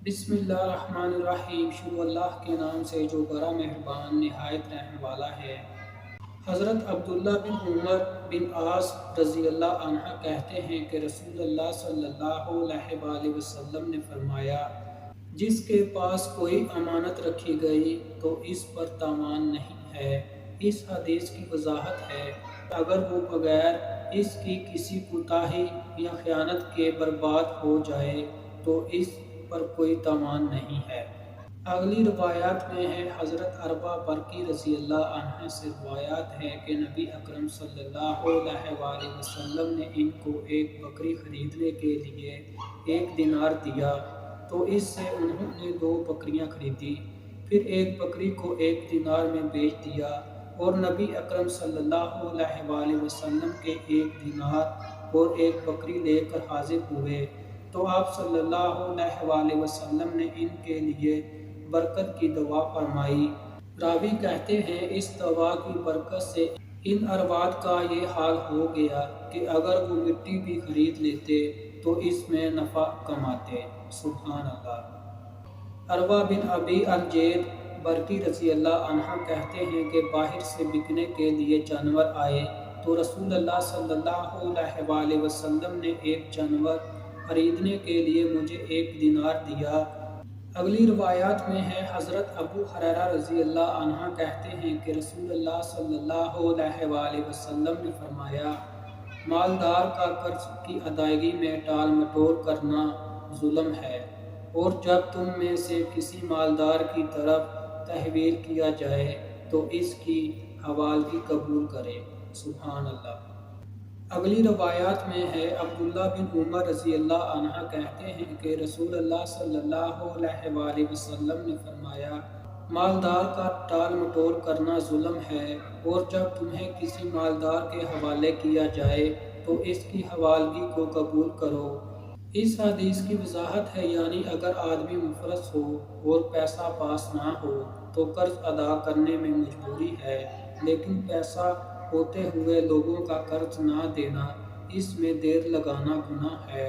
بسم اللہ الرحمن الرحیم۔ شروع اللہ کے نام سے جو بڑا مہربان نہایت رحم والا ہے۔ حضرت عبداللہ بن عمر بن عاص رضی اللہ عنہ کہتے ہیں کہ رسول اللہ صلی اللہ علیہ وآلہ وسلم نے فرمایا، جس کے پاس کوئی امانت رکھی گئی تو اس پر تاوان نہیں ہے۔ اس حدیث کی وضاحت ہے اگر وہ بغیر اس کی کسی کوتاہی یا خیانت کے برباد ہو جائے تو اس پر کوئی تاوان نہیں ہے۔ اگلی روایات میں ہے حضرت عربہ برقی رضی اللہ عنہ سے روایات ہے کہ نبی اکرم صلی اللہ علیہ وآلہ وسلم نے ان کو ایک بکری خریدنے کے لیے 1 دینار دیا تو اس سے انہوں نے 2 بکریاں خریدی، پھر ایک بکری کو 1 دینار میں بیچ دیا اور نبی اکرم صلی اللہ علیہ وآلہ وسلم کے 1 دینار اور 1 بکری لے کر حاضر ہوئے تو آپ صلی اللہ علیہ وآلہ وسلم نے ان کے لیے برکت کی دعا فرمائی۔ راوی کہتے ہیں اس دعا کی برکت سے ان ارباب کا یہ حال ہو گیا کہ اگر وہ مٹی بھی خرید لیتے تو اس میں نفع کماتے۔ سبحان اللہ۔ عروہ بن ابی الجید برقی رضی اللہ عنہ کہتے ہیں کہ باہر سے بکنے کے لیے جانور آئے تو رسول اللہ صلی اللہ علیہ وآلہ وسلم نے ایک جانور خریدنے کے لیے مجھے 1 دینار دیا۔ اگلی روایات میں ہے حضرت ابو ہریرہ رضی اللہ عنہ کہتے ہیں کہ رسول اللہ صلی اللہ علیہ وآلہ وسلم نے فرمایا، مالدار کا قرض کی ادائیگی میں ٹال مٹول کرنا ظلم ہے، اور جب تم میں سے کسی مالدار کی طرف تحویل کیا جائے تو اس کی حوالگی قبول کرے۔ سبحان اللہ۔ اگلی روایات میں ہے عبداللہ بن عمر رضی اللہ عنہ کہتے ہیں کہ رسول اللہ صلی اللہ علیہ وآلہ وسلم نے فرمایا، مالدار کا ٹال مٹول کرنا ظلم ہے، اور جب تمہیں کسی مالدار کے حوالے کیا جائے تو اس کی حوالگی کو قبول کرو۔ اس حدیث کی وضاحت ہے یعنی اگر آدمی مفلس ہو اور پیسہ پاس نہ ہو تو قرض ادا کرنے میں مجبوری ہے، لیکن پیسہ ہوتے ہوئے لوگوں کا قرض نہ دینا، اس میں دیر لگانا گناہ ہے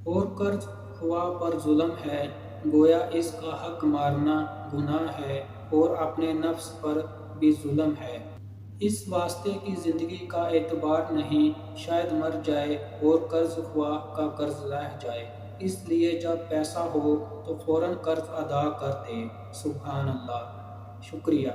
اور قرض خواہ پر ظلم ہے، گویا اس کا حق مارنا گناہ ہے اور اپنے نفس پر بھی ظلم ہے۔ اس واسطے کی زندگی کا اعتبار نہیں، شاید مر جائے اور قرض خواہ کا قرض رہ جائے، اس لیے جب پیسہ ہو تو فوراً قرض ادا کر دے۔ سبحان اللہ۔ شکریہ۔